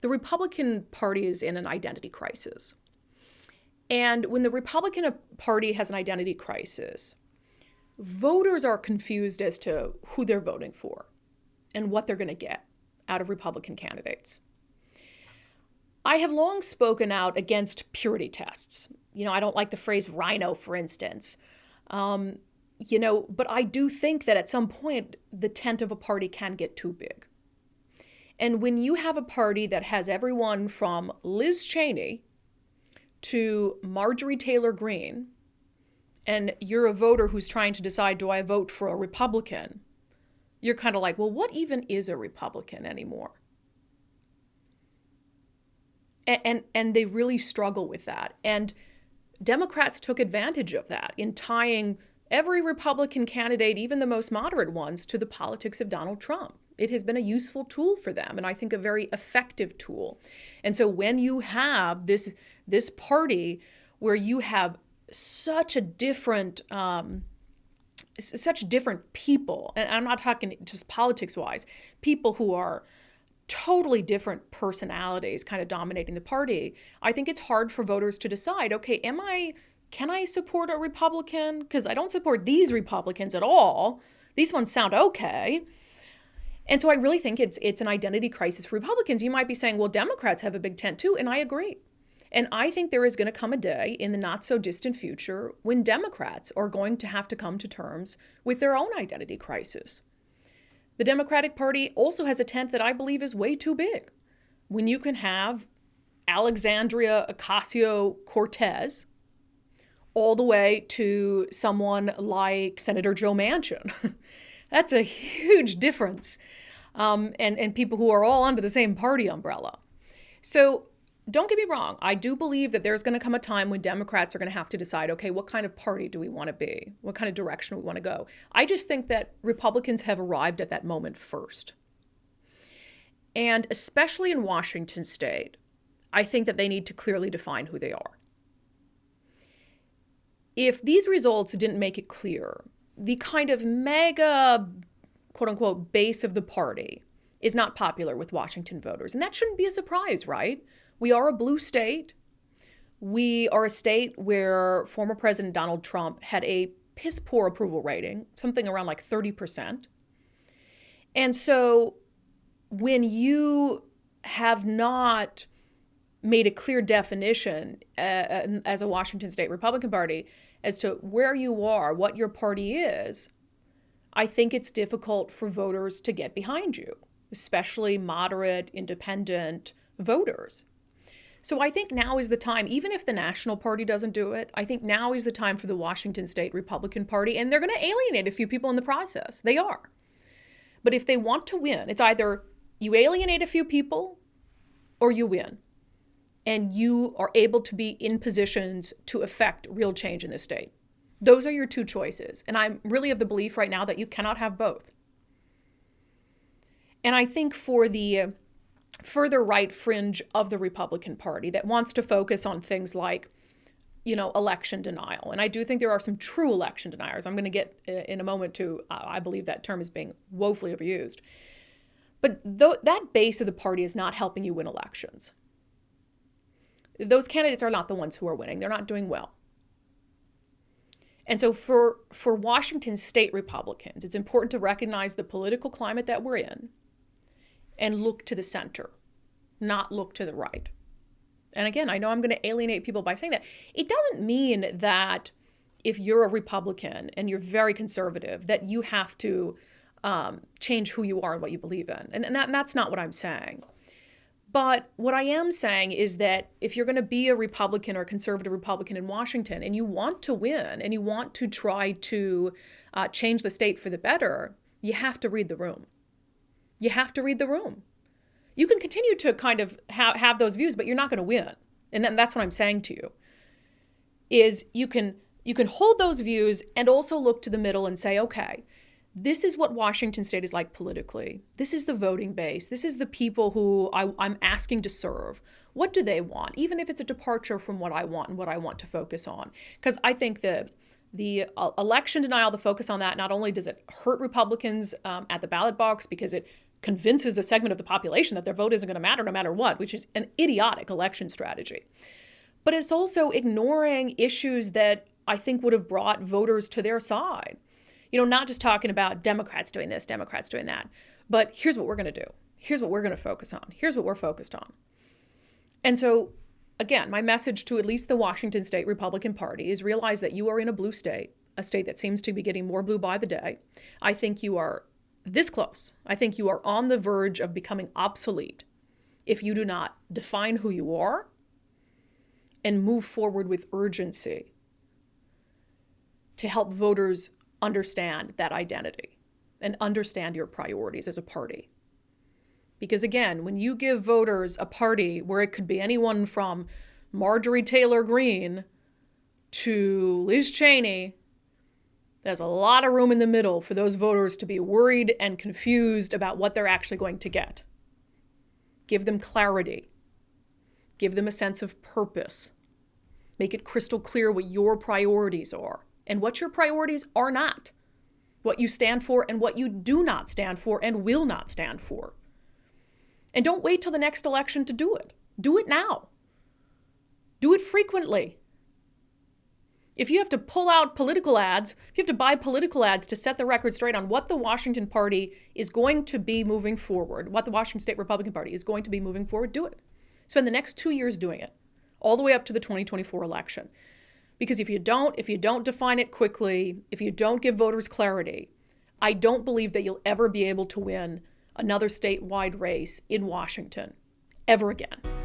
the Republican Party is in an identity crisis. And when the Republican Party has an identity crisis, voters are confused as to who they're voting for and what they're going to get out of Republican candidates. I have long spoken out against purity tests. I don't like the phrase rhino, for instance. But I do think that at some point, the tent of a party can get too big. And when you have a party that has everyone from Liz Cheney to Marjorie Taylor Greene, and you're a voter who's trying to decide, do I vote for a Republican? You're kind of like, well, what even is a Republican anymore? And they really struggle with that. And Democrats took advantage of that in tying every Republican candidate, even the most moderate ones, to the politics of Donald Trump. It has been a useful tool for them, and I think a very effective tool. And so when you have this party where you have such different people, and I'm not talking just politics-wise, people who are totally different personalities kind of dominating the party, I think it's hard for voters to decide, okay, can I support a Republican? Because I don't support these Republicans at all. These ones sound okay. And so I really think it's an identity crisis for Republicans. You might be saying, well, Democrats have a big tent too, and I agree. And I think there is going to come a day in the not so distant future when Democrats are going to have to come to terms with their own identity crisis. The Democratic Party also has a tent that I believe is way too big. When you can have Alexandria Ocasio-Cortez all the way to someone like Senator Joe Manchin. That's a huge difference. And people who are all under the same party umbrella. So don't get me wrong. I do believe that there's going to come a time when Democrats are going to have to decide, okay, what kind of party do we want to be? What kind of direction we want to go? I just think that Republicans have arrived at that moment first. And especially in Washington state, I think that they need to clearly define who they are. If these results didn't make it clear, the kind of mega, quote unquote, base of the party is not popular with Washington voters. And that shouldn't be a surprise, right? We are a blue state. We are a state where former President Donald Trump had a piss poor approval rating, something around like 30%. And so when you have not made a clear definition as a Washington state Republican Party as to where you are, what your party is, I think it's difficult for voters to get behind you, especially moderate, independent voters. So I think now is the time, even if the national party doesn't do it, I think now is the time for the Washington state Republican Party, and they're going to alienate a few people in the process. They are. But if they want to win, it's either you alienate a few people or you win. And you are able to be in positions to affect real change in this state. Those are your two choices. And I'm really of the belief right now that you cannot have both. And I think for the further right fringe of the Republican Party that wants to focus on things like, election denial. And I do think there are some true election deniers. I'm going to get in a moment to, I believe that term is being woefully overused. But that base of the party is not helping you win elections. Those candidates are not the ones who are winning. They're not doing well. And so for Washington state Republicans, it's important to recognize the political climate that we're in and look to the center, not look to the right. And again, I know I'm going to alienate people by saying that. It doesn't mean that if you're a Republican and you're very conservative, that you have to change who you are and what you believe in. And that's not what I'm saying. But what I am saying is that if you're going to be a Republican or a conservative Republican in Washington and you want to win and you want to try to change the state for the better, you have to read the room. You have to read the room. You can continue to kind of have those views, but you're not going to win. And that's what I'm saying to you, is you can hold those views and also look to the middle and say, okay, this is what Washington state is like politically. This is the voting base. This is the people who I'm asking to serve. What do they want? Even if it's a departure from what I want and what I want to focus on. Because I think the election denial, the focus on that, not only does it hurt Republicans at the ballot box because it convinces a segment of the population that their vote isn't going to matter no matter what, which is an idiotic election strategy. But it's also ignoring issues that I think would have brought voters to their side. Not just talking about Democrats doing this, Democrats doing that, but here's what we're going to do. Here's what we're going to focus on. Here's what we're focused on. And so, again, my message to at least the Washington State Republican Party is realize that you are in a blue state, a state that seems to be getting more blue by the day. I think you are this close. I think you are on the verge of becoming obsolete if you do not define who you are and move forward with urgency to help voters understand that identity and understand your priorities as a party. Because again, when you give voters a party where it could be anyone from Marjorie Taylor Greene to Liz Cheney, there's a lot of room in the middle for those voters to be worried and confused about what they're actually going to get. Give them clarity. Give them a sense of purpose. Make it crystal clear what your priorities are and what your priorities are not. What you stand for and what you do not stand for and will not stand for. And don't wait till the next election to do it. Do it now. Do it frequently. If you have to pull out political ads, if you have to buy political ads to set the record straight on what the Washington Party is going to be moving forward, what the Washington State Republican Party is going to be moving forward, do it. Spend the next 2 years doing it, all the way up to the 2024 election. Because if you don't define it quickly, if you don't give voters clarity, I don't believe that you'll ever be able to win another statewide race in Washington ever again.